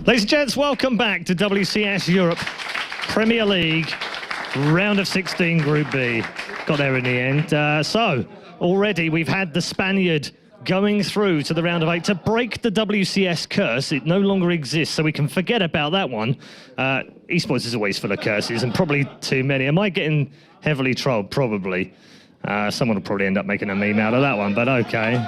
Ladies and gents, welcome back to WCS Europe Premier League, round of 16, Group B. Got there in the end. So, already we've had the Spaniard going through to the round of 8 to break the WCS curse. It no longer exists, so we can forget about that one. Esports is always full of curses, and probably too many. Am I getting heavily trolled? Probably. Someone will probably end up making a meme out of that one, but okay.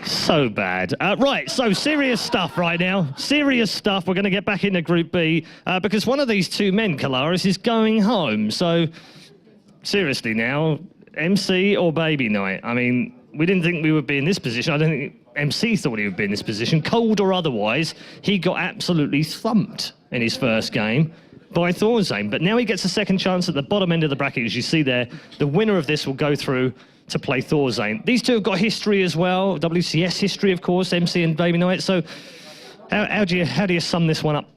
So bad. Right, so serious stuff right now. Serious stuff. We're going to get back into Group B because one of these two men, Kalaris, is going home. So, seriously now, MC or BabyKnight? I mean, we didn't think we would be in this position. I don't think MC thought he would be in this position. Cold or otherwise, he got absolutely thumped in his first game by Thorzane. But now he gets a second chance at the bottom end of the bracket. As you see there, the winner of this will go through to play Thorzane. These two have got history as well, WCS history, of course, MC and BabyKnight. So how do you sum this one up?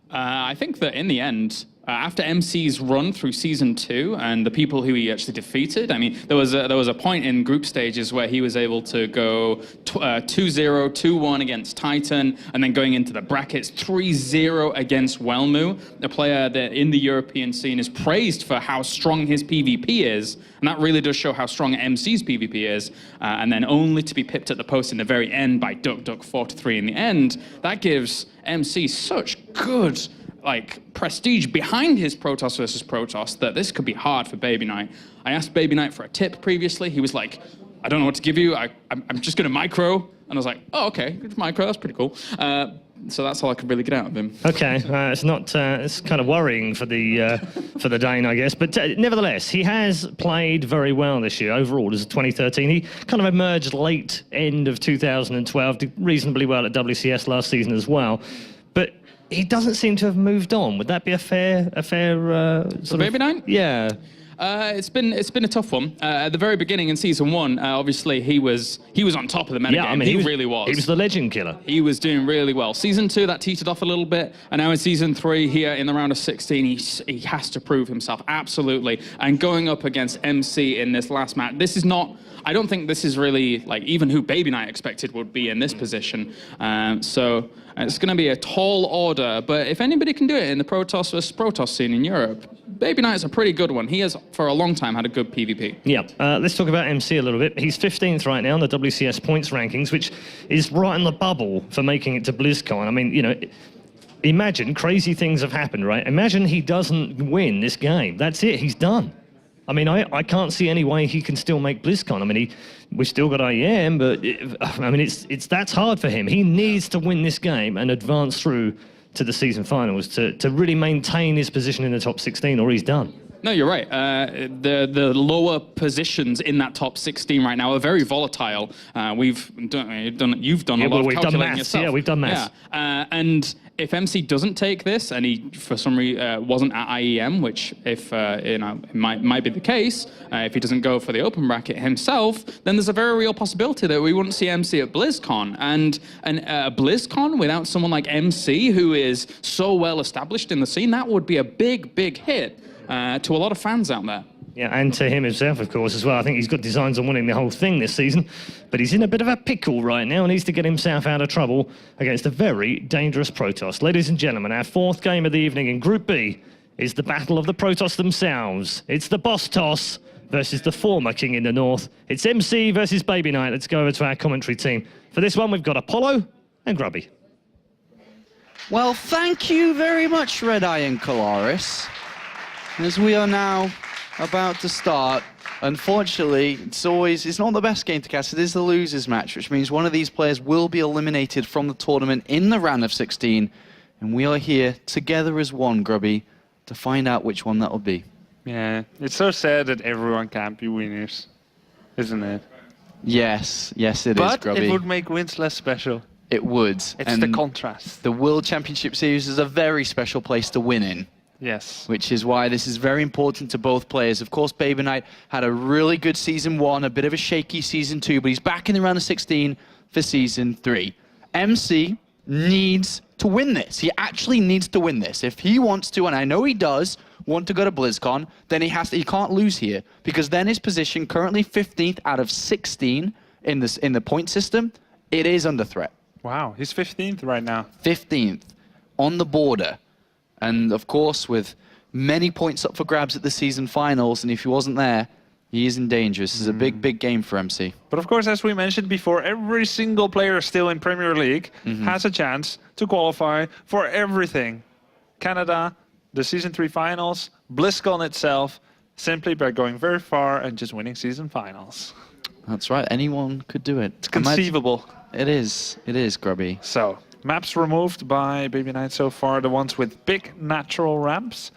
I think that in the end, after MC's run through Season 2 and the people who he actually defeated, I mean, there was a point in group stages where he was able to go 2-0, 2-1 against Titan, and then going into the brackets 3-0 against Welmu, a player that in the European scene is praised for how strong his PvP is, and that really does show how strong MC's PvP is, and then only to be pipped at the post in the very end by Duck 4-3 in the end. That gives MC such good prestige behind his Protoss versus Protoss that this could be hard for BabyKnight. I asked BabyKnight for a tip previously. He was like, I don't know what to give you. I'm just going to micro. And I was like, oh, okay, good micro. That's pretty cool. So that's all I could really get out of him. Okay, it's kind of worrying for the Dane, I guess. But nevertheless, he has played very well this year overall. As 2013, he kind of emerged late end of 2012, did reasonably well at WCS last season as well. But he doesn't seem to have moved on. Would that be a fair sort of... BabyKnight? Yeah. It's been a tough one. At the very beginning in Season 1, obviously he was on top of the metagame. Yeah, I mean, he really was. He was the legend killer. He was doing really well. Season 2, that teetered off a little bit, and now in Season 3, here in the round of 16, he has to prove himself, absolutely. And going up against MC in this last match, this is not... I don't think this is really, even who BabyKnight expected would be in this position. So it's going to be a tall order, but if anybody can do it in the Protoss versus Protoss scene in Europe, BabyKnight is a pretty good one. He has, for a long time, had a good PvP. Yeah, let's talk about MC a little bit. He's 15th right now in the WCS points rankings, which is right in the bubble for making it to BlizzCon. I mean, you know, imagine crazy things have happened, right? Imagine he doesn't win this game. That's it, he's done. I mean, I can't see any way he can still make BlizzCon. I mean, we've still got IEM, but I mean, that's hard for him. He needs to win this game and advance through to the season finals to really maintain his position in the top 16, or he's done. No, you're right. The lower positions in that top 16 right now are very volatile. You've done a lot of calculating yourself. Yeah, we've done maths. Yeah, and if MC doesn't take this, and he for some reason wasn't at IEM, which if it might be the case, if he doesn't go for the open bracket himself, then there's a very real possibility that we wouldn't see MC at BlizzCon. And BlizzCon without someone like MC, who is so well established in the scene, that would be a big, big hit to a lot of fans out there. Yeah, and to him himself, of course, as well. I think he's got designs on winning the whole thing this season, but he's in a bit of a pickle right now and needs to get himself out of trouble against a very dangerous Protoss. Ladies and gentlemen, our fourth game of the evening in Group B is the battle of the Protoss themselves. It's the Boss Toss versus the former King in the North. It's MC versus BabyKnight. Let's go over to our commentary team. For this one, we've got Apollo and Grubby. Well, thank you very much, Red Eye and Kalaris. As we are now about to start, unfortunately, it's not the best game to cast. It is the losers match, which means one of these players will be eliminated from the tournament in the round of 16, and we are here together as one, Grubby, to find out which one that will be. Yeah, it's so sad that everyone can't be winners, isn't it? Yes, it is, Grubby. But it would make wins less special. It would. It's the contrast. The World Championship Series is a very special place to win in. Yes. Which is why this is very important to both players. Of course, BabyKnight had a really good Season 1, a bit of a shaky Season 2, but he's back in the round of 16 for Season 3. MC needs to win this. He actually needs to win this. If he wants to, and I know he does, want to go to BlizzCon, then he can't lose here, because then his position, currently 15th out of 16, in the point system, it is under threat. Wow, he's 15th right now. 15th on the border. And of course, with many points up for grabs at the season finals, and if he wasn't there, he is in danger. This is a big, big game for MC. But of course, as we mentioned before, every single player still in Premier League has a chance to qualify for everything. Canada, the Season 3 finals, BlizzCon itself, simply by going very far and just winning season finals. That's right. Anyone could do it. It's conceivable. It is, Grubby. So, maps removed by BabyKnight so far, the ones with big natural ramps.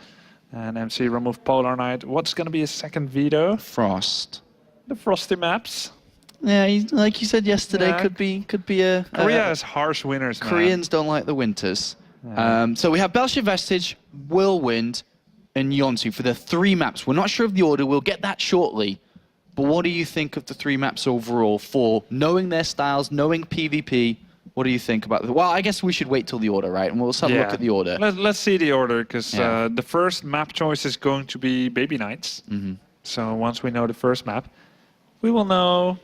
And MC removed Polar Knight. What's going to be his second veto? Frost. The frosty maps. Yeah, like you said yesterday, Yeah. could be a... Korea has harsh winners, man. Koreans don't like the winters. Yeah. So we have Belshir Vestige, Whirlwind, and Yonsu for the 3 maps. We're not sure of the order. We'll get that shortly. But what do you think of the 3 maps overall for knowing their styles, knowing PvP? What do you think about it? Well, I guess we should wait till the order, right? And we'll have a look at the order. Let's see the order, because the first map choice is going to be BabyKnights. So once we know the first map, we will know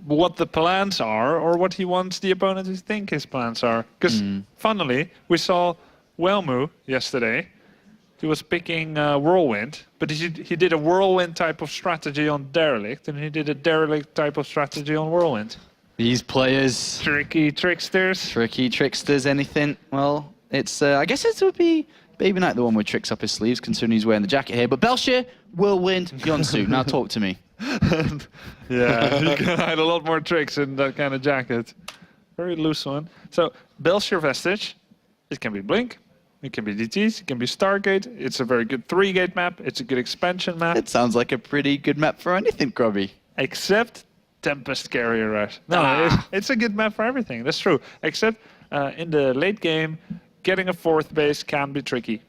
what the plans are or what he wants the opponent to think his plans are. Because funnily, we saw Welmu yesterday. He was picking Whirlwind, but he did a Whirlwind type of strategy on Derelict, and he did a Derelict type of strategy on Whirlwind. These players... Tricky tricksters. Tricky tricksters, anything. Well, it's I guess it would be BabyKnight, the one with tricks up his sleeves, considering he's wearing the jacket here. But Belshir, Whirlwind, Yonsu. Now talk to me. Yeah, you can hide a lot more tricks in that kind of jacket. Very loose one. So, Belshir Vestige, it can be Blink, it can be DTs, it can be Stargate. It's a very good 3-gate map. It's a good expansion map. It sounds like a pretty good map for anything, Grubby. Except Tempest Carrier Rush. No, it's a good map for everything. That's true. Except in the late game, getting a 4th base can be tricky.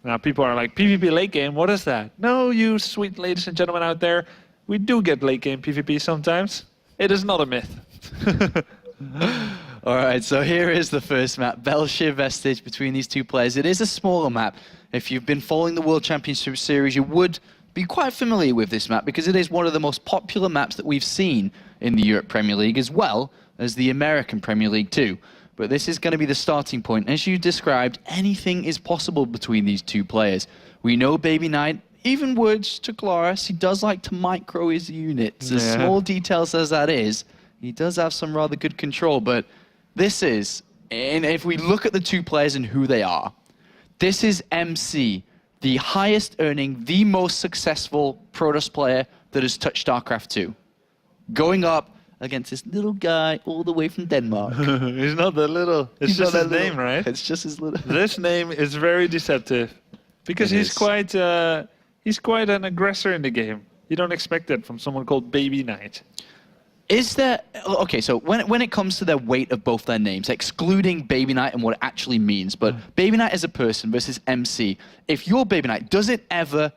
Now, people are like, PvP late game, what is that? No, you sweet ladies and gentlemen out there, we do get late game PvP sometimes. It is not a myth. All right, so here is the first map, Belshir Vestige between these 2 players. It is a smaller map. If you've been following the World Championship Series, you would be quite familiar with this map because it is one of the most popular maps that we've seen in the Europe Premier League as well as the American Premier League too. But this is going to be the starting point. As you described, anything is possible between these 2 players. We know BabyKnight, even words to Claris, he does like to micro his units. As small details as that is, he does have some rather good control. But this is, and if we look at the 2 players and who they are, this is MC, the highest earning, the most successful Protoss player that has touched StarCraft 2. Going up against this little guy all the way from Denmark. He's not that little. It's just his name, right? It's just his little... This name is very deceptive. Because he's quite an aggressor in the game. You don't expect that from someone called BabyKnight. Is there... Okay, so when it comes to the weight of both their names, excluding BabyKnight and what it actually means, but BabyKnight as a person versus MC, if you're BabyKnight, does it ever...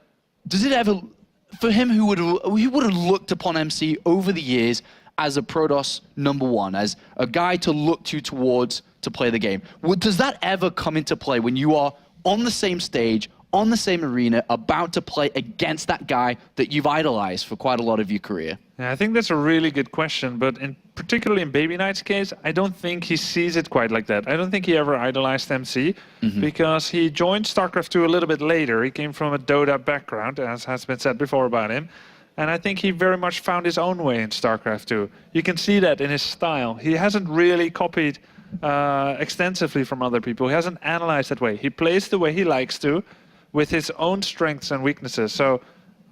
For him, who would have looked upon MC over the years as a Protoss #1, as a guy to look towards to play the game, does that ever come into play when you are on the same stage, on the same arena, about to play against that guy that you've idolized for quite a lot of your career? Yeah, I think that's a really good question, but particularly in BabyKnight's case, I don't think he sees it quite like that. I don't think he ever idolized MC, because he joined StarCraft 2 a little bit later. He came from a Dota background, as has been said before about him, and I think he very much found his own way in StarCraft 2. You can see that in his style. He hasn't really copied extensively from other people. He hasn't analyzed that way. He plays the way he likes to, with his own strengths and weaknesses. So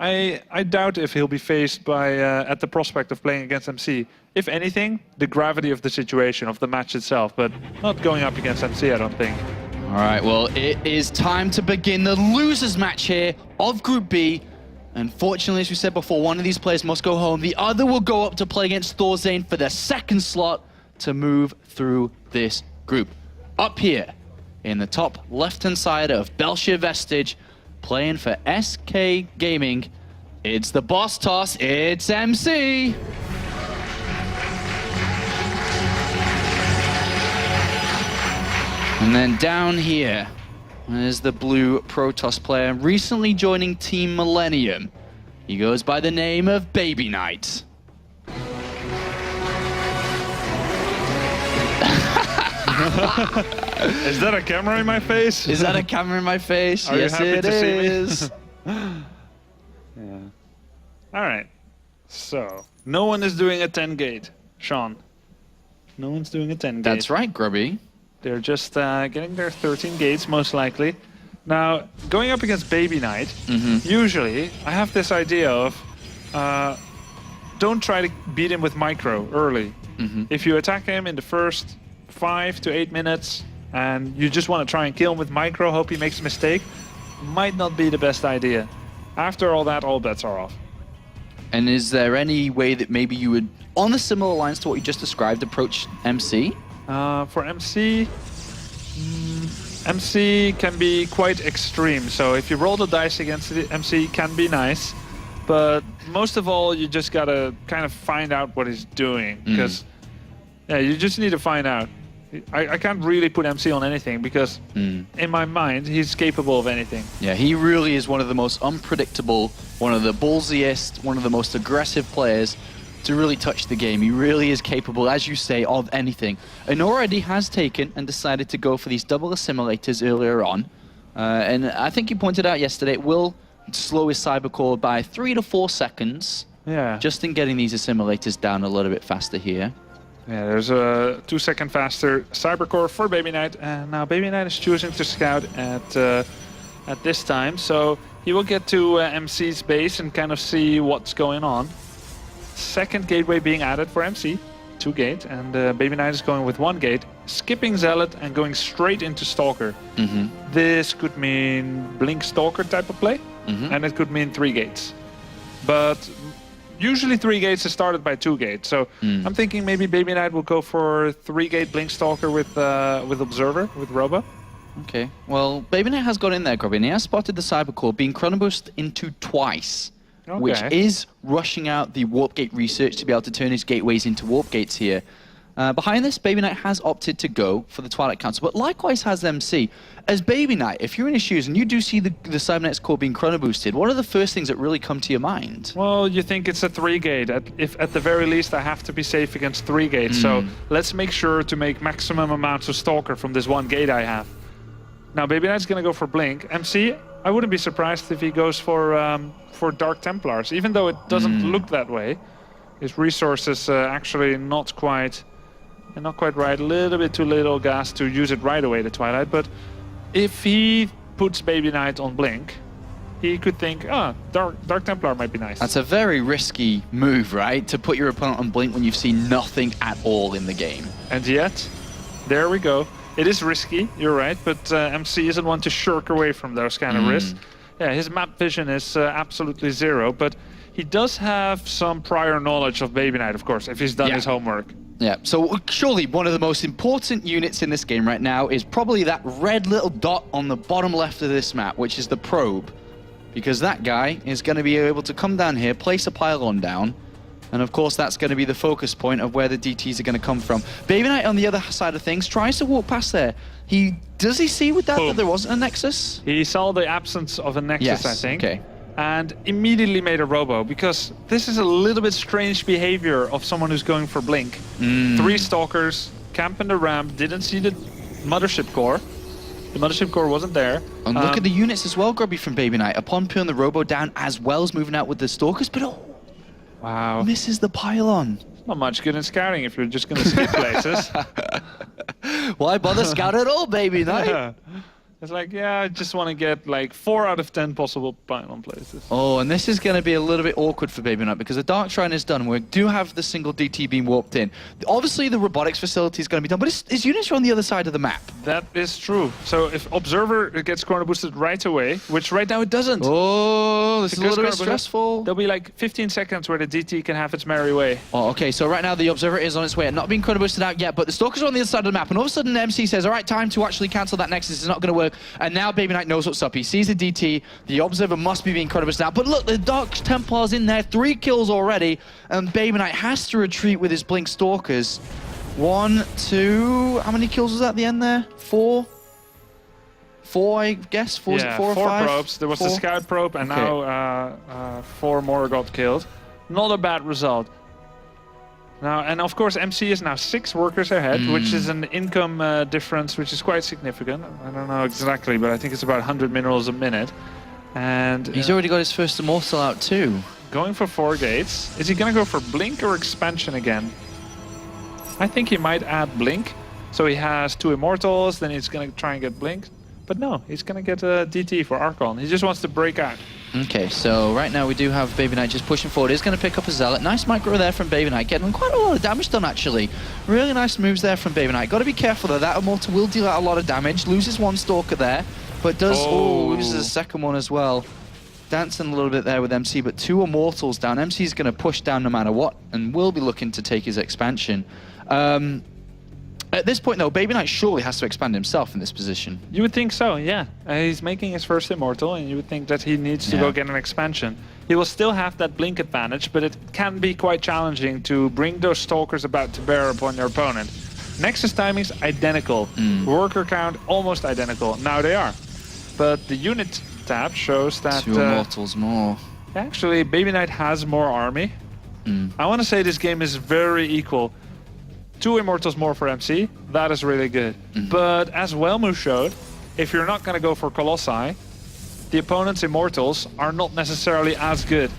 I doubt if he'll be faced by at the prospect of playing against MC. If anything, the gravity of the situation, of the match itself, but not going up against MC, I don't think. All right, well, it is time to begin the losers match here of Group B. Unfortunately, as we said before, one of these players must go home. The other will go up to play against Thorzane for the 2nd slot to move through this group. Up here, in the top left-hand side of Belshir Vestige, playing for SK Gaming, it's the boss toss, it's MC! And then down here, there's the blue Protoss player, recently joining Team Millennium. He goes by the name of BabyKnight. Is that a camera in my face? Is that a camera in my face? Are Yes, you happy it to see me? is. Yeah. All right. So, no one is doing a 10 gate. Sean. No one's doing a 10 gate. That's right, Grubby. They're just getting their 13 gates, most likely. Now, going up against BabyKnight, usually I have this idea of don't try to beat him with micro early. If you attack him in the first 5 to 8 minutes and you just want to try and kill him with micro, hope he makes a mistake, might not be the best idea. After all that, all bets are off. And is there any way that maybe you would, on the similar lines to what you just described, approach MC? For MC, MC can be quite extreme. So if you roll the dice against the MC, can be nice. But most of all, you just gotta kind of find out what he's doing. Because, yeah, you just need to find out. I can't really put MC on anything because, in my mind, he's capable of anything. Yeah, he really is one of the most unpredictable, one of the ballsiest, one of the most aggressive players to really touch the game. He really is capable, as you say, of anything. And already has taken and decided to go for these double assimilators earlier on. And I think you pointed out yesterday, it will slow his cybercore by 3 to 4 seconds. Yeah. Just in getting these assimilators down a little bit faster here. Yeah, there's a 2 second faster cybercore for BabyKnight, and now BabyKnight is choosing to scout at this time, so he will get to MC's base and kind of see what's going on. Second gateway being added for MC, 2 gate, and BabyKnight is going with 1 gate, skipping Zealot and going straight into Stalker. This could mean Blink Stalker type of play, and it could mean 3 gates. But usually 3 gates is started by 2 gates, so I'm thinking maybe BabyKnight will go for 3 gate Blink Stalker with Observer, with Robo. Okay, well, BabyKnight has got in there, Grubby, and he has spotted the cybercore being chronoboosted into twice, which is rushing out the warp gate research to be able to turn his gateways into warp gates here. Behind this, BabyKnight has opted to go for the Twilight Council, but likewise has MC. As BabyKnight, if you're in his shoes and you do see the Cybernetics core being chrono-boosted, what are the first things that really come to your mind? Well, you think it's a 3 gate. If at the very least I have to be safe against 3 gates, so let's make sure to make maximum amounts of Stalker from this 1 gate I have. Now, BabyKnight's gonna go for Blink. MC, I wouldn't be surprised if he goes for Dark Templars, even though it doesn't look that way. His resources actually not quite right. A little bit too little gas to use it right away, the Twilight. But if he puts BabyKnight on Blink, he could think, Dark Templar might be nice. That's a very risky move, right? To put your opponent on Blink when you've seen nothing at all in the game. And yet, there we go. It is risky, you're right, but MC isn't one to shirk away from those kind of risks. Yeah, his map vision is absolutely 0, but he does have some prior knowledge of BabyKnight, of course, if he's done his homework. Yeah, so surely one of the most important units in this game right now is probably that red little dot on the bottom left of this map, which is the probe. Because that guy is going to be able to come down here, place a pylon down, and of course that's going to be the focus point of where the DTs are going to come from. BabyKnight on the other side of things tries to walk past there. Does he see with that that there wasn't a Nexus? He saw the absence of a Nexus, I think. Okay. And immediately made a Robo, because this is a little bit strange behavior of someone who's going for Blink. 3 Stalkers, camp in the ramp, didn't see the Mothership Core. The Mothership Core wasn't there. And look at the units as well, Grubby, from BabyKnight. Upon pulling the Robo down, as well as moving out with the Stalkers, but wow, misses the pylon. Not much good in scouting if you're just going to skip places. Why bother scout at all, BabyKnight? It's like, yeah, I just want to get like 4 out of 10 possible pylon places. Oh, and this is going to be a little bit awkward for BabyKnight because the Dark Shrine is done. We do have the single DT being warped in. Obviously, the robotics facility is going to be done, but his units are on the other side of the map. That is true. So if Observer gets chrono boosted right away, which right now it doesn't. Oh, this is a little bit stressful. There'll be like 15 seconds where the DT can have its merry way. Oh, okay, so right now the Observer is on its way. Not being chrono boosted out yet, but the Stalkers are on the other side of the map, and all of a sudden the MC says, all right, time to actually cancel that Nexus. It's not going to work. And now BabyKnight knows what's up. He sees the DT. The Observer must be being chrono boosted out. But look, the Dark Templar's in there. 3 kills already. And BabyKnight has to retreat with his Blink Stalkers. 1, 2... How many kills was that at the end there? 4? 4, I guess? 4, yeah, 4 or 4 5? probes. There was the Scout probe, and now 4 more got killed. Not a bad result. Now, and of course, MC is now 6 workers ahead, which is an income difference, which is quite significant. I don't know exactly, but I think it's about 100 minerals a minute. And He's already got his first Immortal out too. Going for 4 gates. Is he going to go for Blink or Expansion again? I think he might add Blink. So he has 2 Immortals, then he's going to try and get Blink. But no, he's going to get a DT for Archon. He just wants to break out. Okay, so right now we do have BabyKnight just pushing forward. He's going to pick up a Zealot. Nice micro there from BabyKnight, getting quite a lot of damage done actually. Really nice moves there from BabyKnight. Got to be careful though, that Immortal will deal out a lot of damage. Loses 1 Stalker there, but does loses a second one as well. Dancing a little bit there with MC, but 2 Immortals down. MC's going to push down no matter what, and will be looking to take his expansion. At this point, though, BabyKnight surely has to expand himself in this position. You would think so, yeah. He's making his first Immortal, and you would think that he needs to go get an expansion. He will still have that Blink advantage, but it can be quite challenging to bring those Stalkers about to bear upon your opponent. Nexus timing's identical. Worker count almost identical. Now they are. But the unit tab shows that 2 Immortals more. actually BabyKnight has more army. I want to say this game is very equal. 2 Immortals more for MC, that is really good. But as Wellmu showed, if you're not going to go for Colossi, the opponent's Immortals are not necessarily as good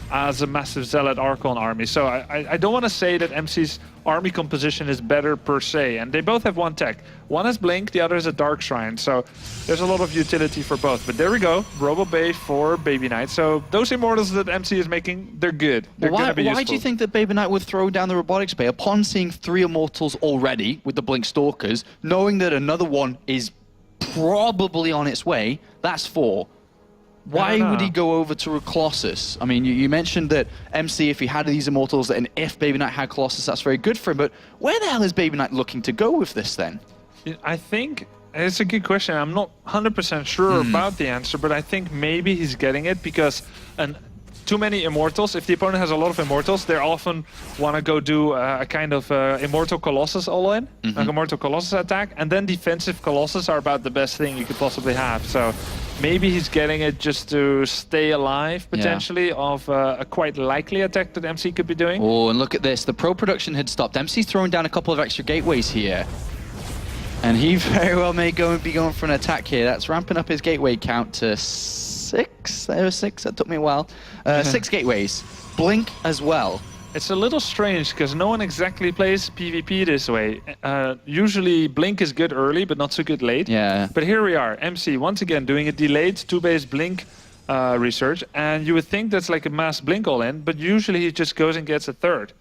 as a massive Zealot Archon army. So I don't want to say that MC's army composition is better per se, and they both have 1 tech. One has Blink, the other is a Dark Shrine, so there's a lot of utility for both. But there we go, Robo Bay for BabyKnight. So those Immortals that MC is making, they're good. They're going to be useful. Why do you think that BabyKnight would throw down the Robotics Bay upon seeing 3 Immortals already with the Blink Stalkers, knowing that another one is probably on its way? That's 4. Why would he go over to a Colossus? I mean, you mentioned that MC, if he had these Immortals, and if BabyKnight had Colossus, that's very good for him. But where the hell is BabyKnight looking to go with this then? I think it's a good question. I'm not 100% sure about the answer, but I think maybe he's getting it because too many Immortals, if the opponent has a lot of Immortals, they often want to go do a kind of Immortal Colossus all-in, like Immortal Colossus attack, and then defensive Colossus are about the best thing you could possibly have. So maybe he's getting it just to stay alive, potentially, of a quite likely attack that MC could be doing. Oh, and look at this. The pro production had stopped. MC's throwing down a couple of extra gateways here. And he very well may be going for an attack here. That's ramping up his gateway count to 6. There were 6. That took me a while. 6 gateways. Blink as well. It's a little strange because no one exactly plays PvP this way. Usually Blink is good early, but not so good late. Yeah. But here we are, MC once again doing a delayed 2-base Blink research, and you would think that's like a mass Blink all-in, but usually he just goes and gets a 3rd.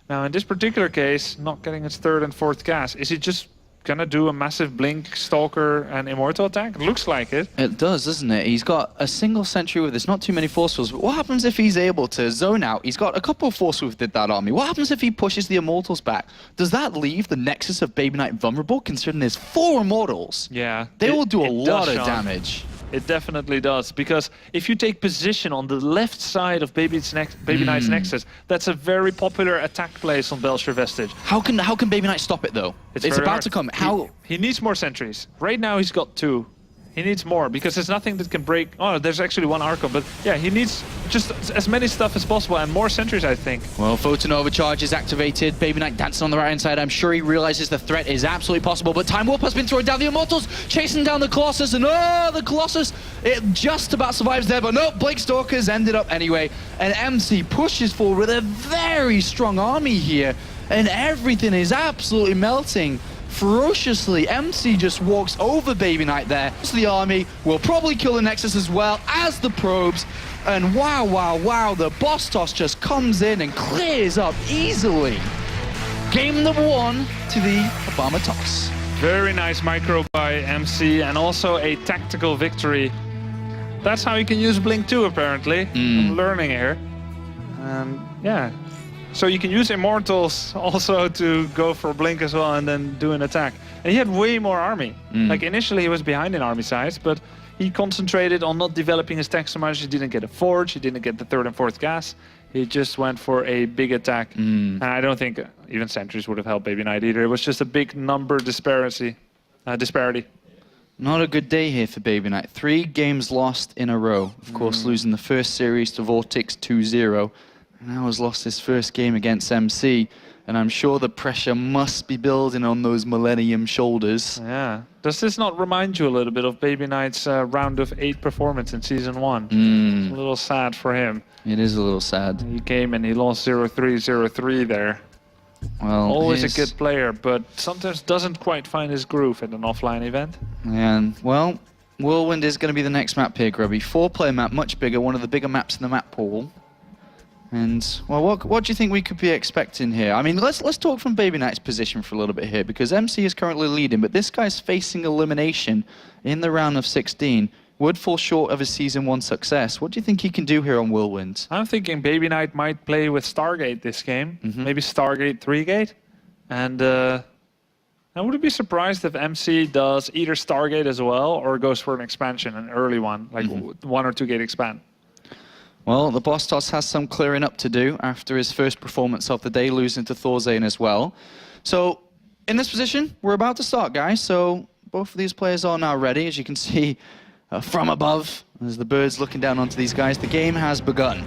Now in this particular case, not getting his 3rd and 4th gas, is he just gonna do a massive Blink, Stalker, and Immortal attack? Looks like it. It does, doesn't it? He's got a single sentry with this, not too many forcefuls. But what happens if he's able to zone out? He's got a couple of forcefuls with that army. What happens if he pushes the Immortals back? Does that leave the Nexus of BabyKnight vulnerable, considering there's 4 Immortals? Yeah. They will do a lot of Sean. damage. It definitely does, because if you take position on the left side of BabyKnight's Nexus, that's a very popular attack place on Belcher Vestige. How can BabyKnight stop it though? It's very about hard. to come. How? He needs more sentries. Right now he's got 2. He needs more because there's nothing that can break. Oh, there's actually 1 Archon, but yeah, he needs just as many stuff as possible and more sentries, I think. Well, Photon Overcharge is activated. BabyKnight dancing on the right-hand side. I'm sure he realizes the threat is absolutely possible, but Time Warp has been throwing down the Immortals, chasing down the Colossus, and the Colossus, it just about survives there, but no, Blink Stalkers ended up anyway, and MC pushes forward with a very strong army here, and everything is absolutely melting. Ferociously, MC just walks over BabyKnight there. The army will probably kill the Nexus as well as the probes. And wow, the boss toss just comes in and clears up easily. Game number 1 to the Obama toss. Very nice micro by MC and also a tactical victory. That's how you can use Blink too, apparently. I'm learning here. Yeah. So you can use Immortals also to go for Blink as well and then do an attack. And he had way more army. Like initially he was behind in army size, but he concentrated on not developing his tech so much. He didn't get a forge, he didn't get the 3rd and 4th gas. He just went for a big attack. And I don't think even sentries would have helped BabyKnight either. It was just a big number disparity. Not a good day here for BabyKnight. 3 games lost in a row. Of course, losing the first series to Vortex 2-0. now has lost his first game against MC, and I'm sure the pressure must be building on those Millennium shoulders. Yeah. Does this not remind you a little bit of BabyKnight's round of 8 performance in Season 1? It's a little sad for him. It is a little sad. He came and he lost 0-3, 0-3 there. Well, Always a good player, but sometimes doesn't quite find his groove at an offline event. And, well, Whirlwind is going to be the next map here, Grubby. 4-player map, much bigger, one of the bigger maps in the map pool. And, well, what do you think we could be expecting here? I mean, let's talk from BabyKnight's position for a little bit here, because MC is currently leading, but this guy's facing elimination in the round of 16. Would fall short of his Season 1 success. What do you think he can do here on Whirlwind? I'm thinking BabyKnight might play with Stargate this game. Maybe Stargate 3-gate. And I wouldn't be surprised if MC does either Stargate as well or goes for an expansion, an early one, like 1 or 2 gate expand. Well, the Boss Toss has some clearing up to do after his first performance of the day, losing to Thorzane as well. So, in this position, we're about to start, guys. So, both of these players are now ready, as you can see from above, as the bird's looking down onto these guys. The game has begun.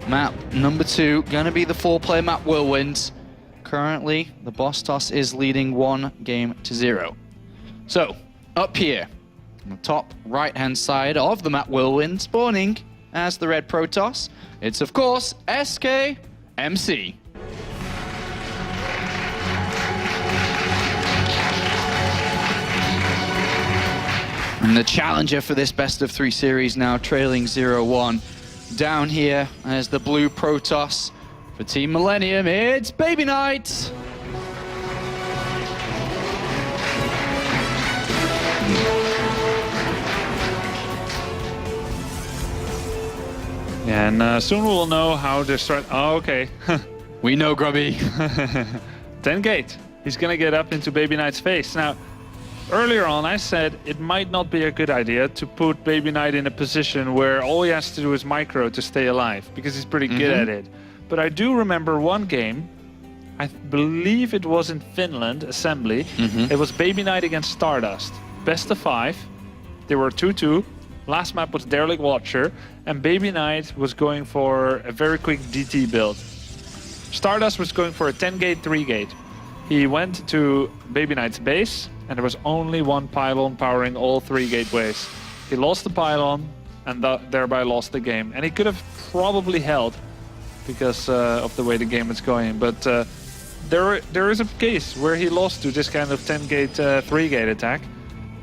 Map number 2, gonna be the 4-player map Whirlwind. Currently, the Boss Toss is leading 1-0. So, up here, on the top right-hand side of the map Whirlwind, spawning as the red Protoss, it's of course SKMC. And the challenger for this best of 3 series now trailing 0-1. Down here as the blue Protoss. For Team Millennium, it's BabyKnight. And soon we'll know how to start. Oh, okay. We know, Grubby. 10 gate. He's gonna get up into BabyKnight's face. Now, earlier on I said it might not be a good idea to put BabyKnight in a position where all he has to do is micro to stay alive, because he's pretty good at it. But I do remember one game, I believe it was in Finland, Assembly. It was BabyKnight against Stardust. Best of 5. They were 2-2. Last map was Derelict Watcher, and BabyKnight was going for a very quick DT build. Stardust was going for a 10-gate, 3-gate. He went to BabyKnight's base, and there was only one pylon powering all 3 gateways. He lost the pylon, and thereby lost the game. And he could have probably held, because of the way the game was going. But there is a case where he lost to this kind of 10-gate, 3-gate attack.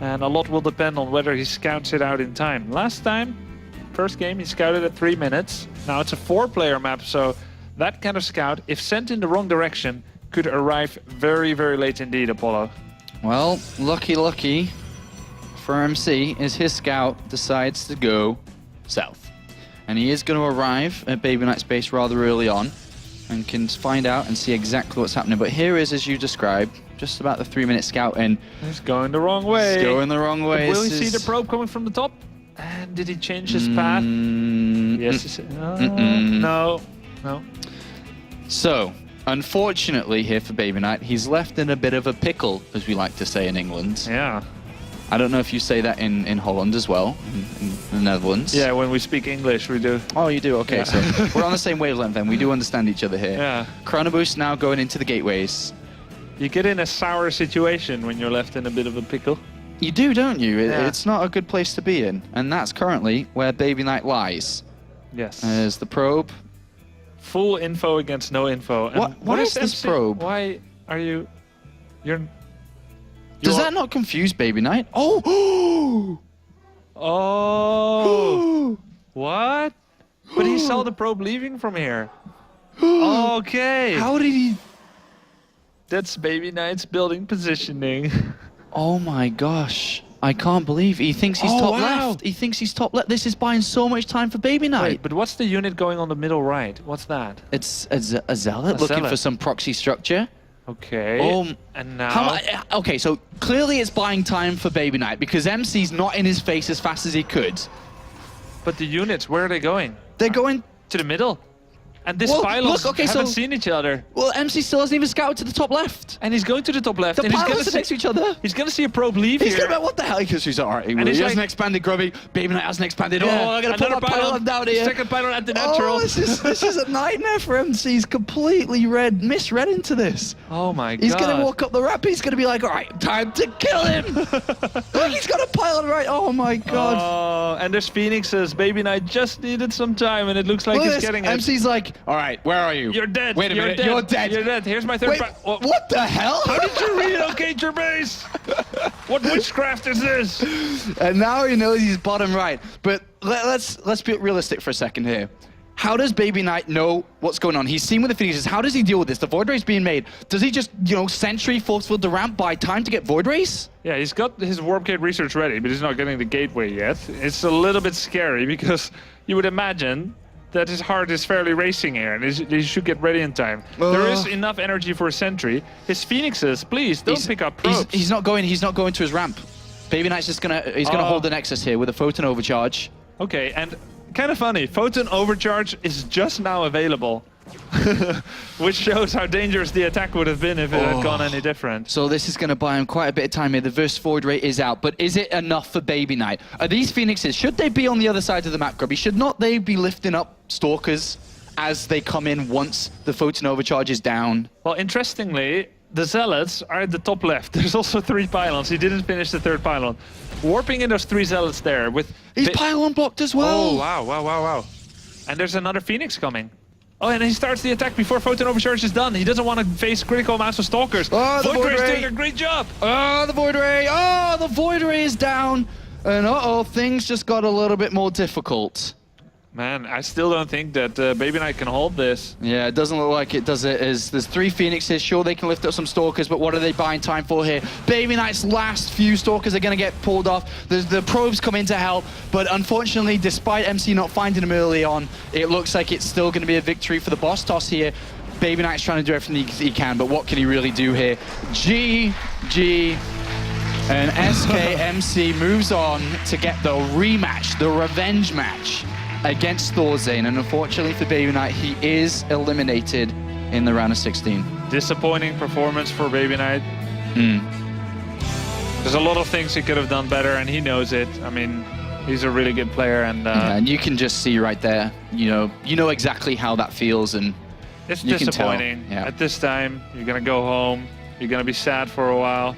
And a lot will depend on whether he scouts it out in time. Last time, first game, he scouted at 3 minutes. Now it's a 4-player map, so that kind of scout, if sent in the wrong direction, could arrive very, very late indeed, Apollo. Well, lucky for MC is his scout decides to go south. And he is going to arrive at BabyKnight's base rather early on and can find out and see exactly what's happening. But here is, as you described, just about the 3-minute scout in. He's going the wrong way. He's going the wrong way. Will he see the probe coming from the top? And did he change his path? Yes. No. So, unfortunately here for BabyKnight, he's left in a bit of a pickle, as we like to say in England. Yeah. I don't know if you say that in Holland as well, in the Netherlands. Yeah, when we speak English, we do. Oh, you do? Okay, yeah. So we're on the same wavelength then. We do understand each other here. Yeah. Chronoboost now going into the gateways. You get in a sour situation when you're left in a bit of a pickle. You do, don't you? Yeah. It's not a good place to be in. And that's currently where BabyKnight lies. Yes. As the probe. Full info against no info. And Why is this MC? probe? Why are you... Does that not confuse BabyKnight? Oh! Oh! What? But he saw the probe leaving from here. Okay. How did he... That's BabyKnight's building positioning. Oh my gosh. I can't believe he thinks he's top left. He thinks he's top left. This is buying so much time for BabyKnight. Wait, but what's the unit going on the middle right? What's that? It's a zealot looking for some proxy structure. Okay. And now... Okay, so clearly it's buying time for BabyKnight because MC's not in his face as fast as he could. But the units, where are they going? They're going... To the middle? And this Well, pylons look, okay, haven't so- seen each other. Well, MC still hasn't even scouted to the top left. And he's going to the top left. The and he's pylons gonna are next to each other. He's going to see a probe leave He's here. gonna be, what the hell? Because he's all right. He he's hasn't like- expanded, Grubby. BabyKnight hasn't expanded. Yeah, Oh, I'm gonna put another my pylon down here. Second pylon at the natural. Oh, this is a nightmare for MC. He's completely misread into this. Oh my god. He's gonna walk up the ramp. He's gonna be like, all right, time to kill him. Look, he's got a pylon right. Oh my god. Oh, and there's Phoenixes. BabyKnight just needed some time, and it looks like Look at he's this. getting it. MC's like, all right, where are you? You're dead. Wait a You're minute. Dead. You're dead. You're dead. Here's my third Wait, pylon. what the hell? How did you relocate your base? What witchcraft is this? And now he knows he's bottom right. But let's be realistic for a second here. How does BabyKnight know what's going on? He's seen with the Phoenixes. How does he deal with this? The Void Ray's being made. Does he just, sentry force field the ramp, buy time to get Void Rays? Yeah, he's got his warp gate research ready, but he's not getting the gateway yet. It's a little bit scary because you would imagine that his heart is fairly racing here, and he should get ready in time. There is enough energy for a sentry. His Phoenixes, please don't pick up probes. He's not going to his ramp. BabyKnight's just gonna hold the Nexus here with a photon overcharge. Okay, and kind of funny, photon overcharge is just now available, which shows how dangerous the attack would have been if it had gone any different. So this is going to buy him quite a bit of time here. The Verse Void Ray is out, but is it enough for BabyKnight? Are these Phoenixes, should they be on the other side of the map, Grubby? Should not they be lifting up Stalkers as they come in once the photon overcharge is down? Well, interestingly, the Zealots are at the top left. There's also 3 pylons. He didn't finish the 3rd pylon. Warping in those 3 Zealots there with... He's pylon blocked as well. Oh, wow. And there's another Phoenix coming. Oh, and he starts the attack before photon overcharge is done. He doesn't want to face critical amounts of Stalkers. Oh, the Void Ray's Ray. doing a great job. Oh, the Void Ray. Oh, the Void Ray is down. And things just got a little bit more difficult. Man, I still don't think that BabyKnight can hold this. Yeah, it doesn't look like it, does it? There's 3 Phoenixes. Sure, they can lift up some Stalkers, but what are they buying time for here? BabyKnight's last few Stalkers are going to get pulled off. The probes come in to help, but unfortunately, despite MC not finding them early on, it looks like it's still going to be a victory for the boss toss here. BabyKnight's trying to do everything he can, but what can he really do here? GG. And SKMC moves on to get the rematch, the revenge match against Thorzane, and unfortunately for BabyKnight, he is eliminated in the round of 16. Disappointing performance for BabyKnight. There's a lot of things he could have done better, and he knows it. I mean, he's a really good player, and And you can just see right there, you know exactly how that feels, and it's you can tell. disappointing. Yeah. At this time, you're gonna go home, you're gonna be sad for a while,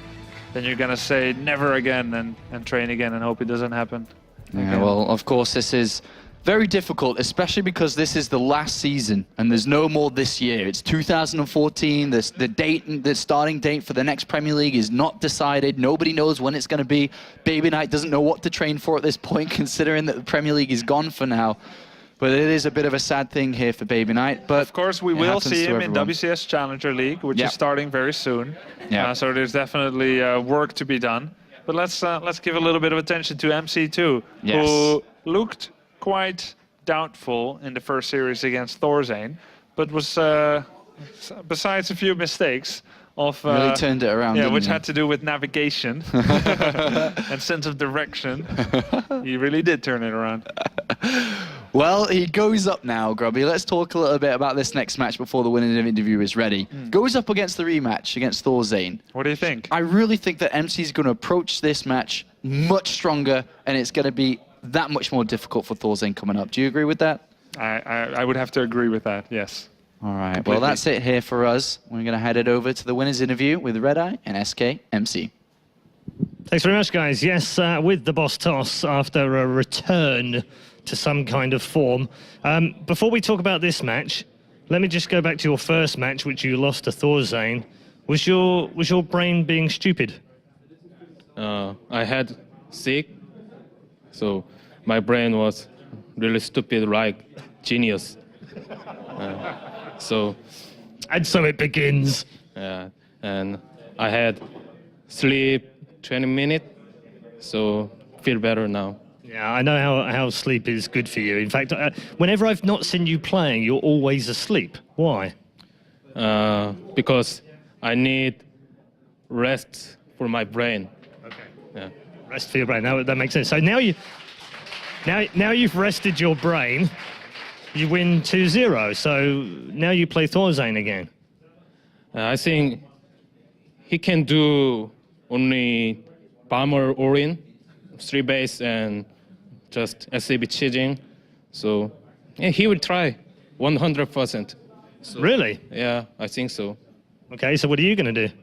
then you're gonna say never again and train again and hope it doesn't happen. Yeah, well, of course, this is very difficult, especially because this is the last season and there's no more this year. It's 2014. The starting date for the next Premier League is not decided. Nobody knows when it's going to be. BabyKnight doesn't know what to train for at this point, considering that the Premier League is gone for now. But it is a bit of a sad thing here for BabyKnight. But Of course, we it will happens see to him in everyone. WCS Challenger League, which Yeah. is starting very soon. Yeah. So there's definitely work to be done. But let's give a little bit of attention to MC2, Yes. who looked quite doubtful in the first series against Thorzane, but was, besides a few mistakes, Really turned it around, Yeah, didn't which he? had to do with navigation and sense of direction. He really did turn it around. Well, he goes up now, Grubby. Let's talk a little bit about this next match before the winning interview is ready. Goes up against the rematch against Thorzane. What do you think? I really think that MC is going to approach this match much stronger, and it's going to be that much more difficult for Thorzane coming up. Do you agree with that? I would have to agree with that, yes. All right. Completely. Well, that's it here for us. We're going to head it over to the winners interview with Red Eye and SKMC. Thanks very much, guys. Yes, with the boss toss after a return to some kind of form. Before we talk about this match, let me just go back to your first match, which you lost to Thorzane. Was your brain being stupid? I had sick, so my brain was really stupid, like genius. And so it begins. And I had sleep 20 minutes, so feel better now. Yeah, I know how sleep is good for you. In fact, whenever I've not seen you playing, you're always asleep. Why? Because I need rest for my brain. Okay. Yeah. Rest for your brain. That makes sense. So now you've rested your brain. you win 2-0. So now you play Thorzane again. I think he can do only bomber Orin, 3 base, and just SCB cheating. So yeah, he will try 100%. So, Really? Yeah, I think so. Okay, so what are you going to do?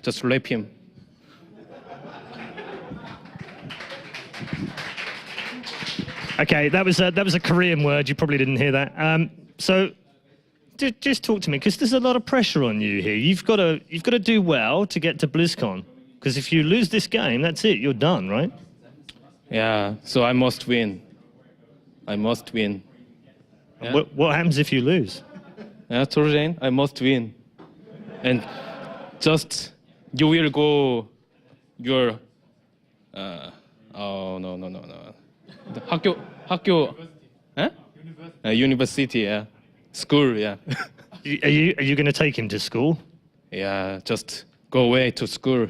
Just rape him. Okay, that was a Korean word. You probably didn't hear that. So just talk to me, because there's a lot of pressure on you here. You've got to do well to get to BlizzCon, because if you lose this game, that's it. You're done, right? Yeah, so I must win. I must win. Yeah. What happens if you lose? Yeah, Thorzane, I must win. And just you will go your oh no. The 학교 eh? University, yeah. School, yeah. Are you going to take him to school? Yeah, just go away to school.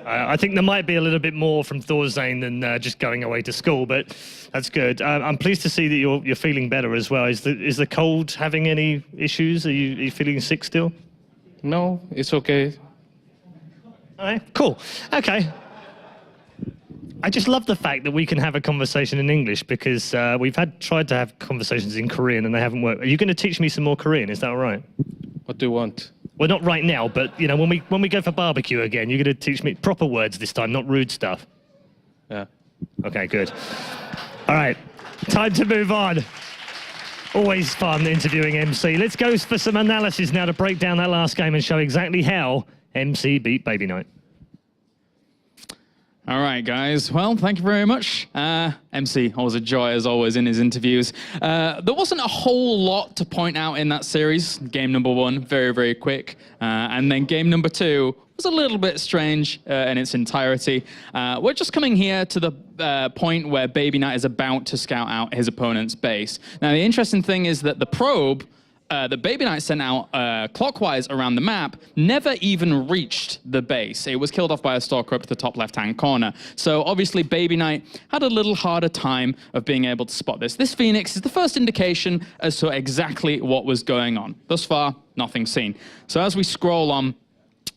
I think there might be a little bit more from Thorzane than just going away to school, but that's good. I'm pleased to see that you're feeling better as well. Is the cold having any issues? Are you feeling sick still? No, it's okay. All right, cool. Okay. I just love the fact that we can have a conversation in English, because we've tried to have conversations in Korean and they haven't worked. Are you going to teach me some more Korean? Is that all right? What do you want? Well, not right now, but you know, when we go for barbecue again, you're going to teach me proper words this time, not rude stuff. Yeah. Okay, good. All right, time to move on. Always fun interviewing MC. Let's go for some analysis now to break down that last game and show exactly how MC beat BabyKnight. All right, guys. Well, thank you very much. MC, always a joy, as always, in his interviews. There wasn't a whole lot to point out in that series. Game number 1, very, very quick. And then game number 2 was a little bit strange in its entirety. We're just coming here to the point where BabyKnight is about to scout out his opponent's base. Now, the interesting thing is that the probe that BabyKnight sent out clockwise around the map never even reached the base. It was killed off by a stalker up to the top left-hand corner. So obviously BabyKnight had a little harder time of being able to spot this. This Phoenix is the first indication as to exactly what was going on. Thus far, nothing seen. So as we scroll on,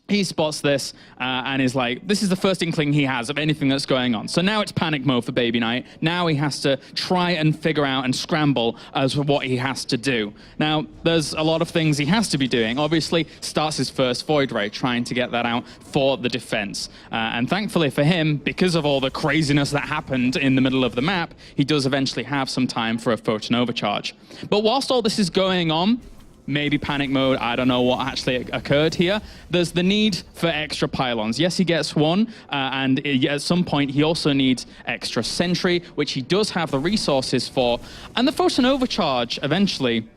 he spots this and is like, this is the first inkling he has of anything that's going on. So now it's panic mode for BabyKnight. Now he has to try and figure out and scramble as to what he has to do. Now, there's a lot of things he has to be doing. Obviously, starts his first Void Ray, trying to get that out for the defense. And thankfully for him, because of all the craziness that happened in the middle of the map, he does eventually have some time for a photon overcharge. But whilst all this is going on, maybe panic mode, I don't know what actually occurred here. There's the need for extra pylons. Yes, he gets one, and at some point he also needs extra sentry, which he does have the resources for. And the photon overcharge eventually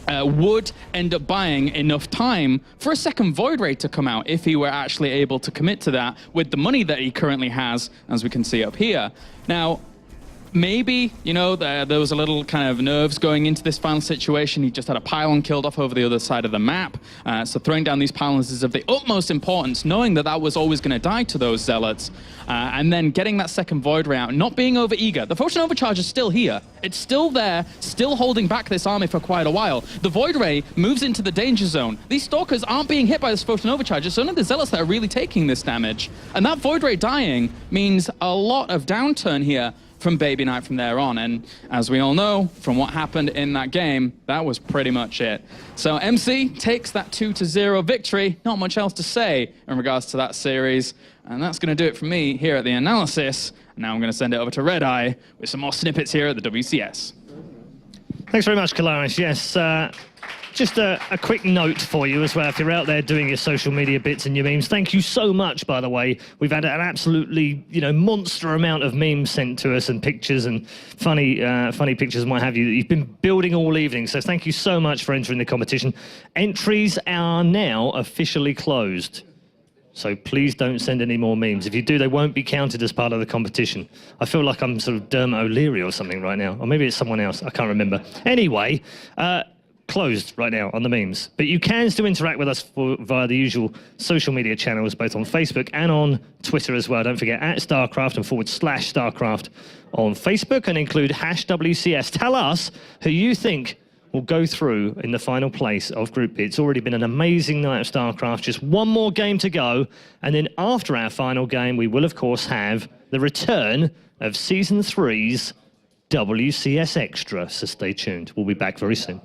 would end up buying enough time for a second Void Ray to come out if he were actually able to commit to that with the money that he currently has, as we can see up here. Now, maybe, you know, there was a little kind of nerves going into this final situation. He just had a pylon killed off over the other side of the map. So throwing down these pylons is of the utmost importance, knowing that that was always going to die to those zealots. And then getting that second Void Ray out, not being over-eager. The Photon Overcharge is still here. It's still there, still holding back this army for quite a while. The Void Ray moves into the danger zone. These Stalkers aren't being hit by this Photon Overcharge. It's only the Zealots that are really taking this damage. And that Void Ray dying means a lot of downturn here from BabyKnight from there on. And as we all know, from what happened in that game, that was pretty much it. So MC takes that 2-0 victory. Not much else to say in regards to that series. And that's going to do it for me here at the analysis. Now I'm going to send it over to Red Eye with some more snippets here at the WCS. Thanks very much, Kalaris. Yes, just a quick note for you as well. If you're out there doing your social media bits and your memes, thank you so much, by the way. We've had an absolutely, you know, monster amount of memes sent to us and pictures and funny pictures and what have you that you've been building all evening. So thank you so much for entering the competition. Entries are now officially closed. So please don't send any more memes. If you do, they won't be counted as part of the competition. I feel like I'm sort of Dermot O'Leary or something right now. Or maybe it's someone else. I can't remember. Anyway, closed right now on the memes, but you can still interact with us via the usual social media channels, both on Facebook and on Twitter as well. Don't forget @StarCraft and /StarCraft on Facebook, and include #WCS. Tell us who you think will go through in the final place of Group B. It's already been an amazing night of StarCraft. Just one more game to go, and then after our final game, we will of course have the return of Season 3's WCS Extra. So stay tuned. We'll be back very soon.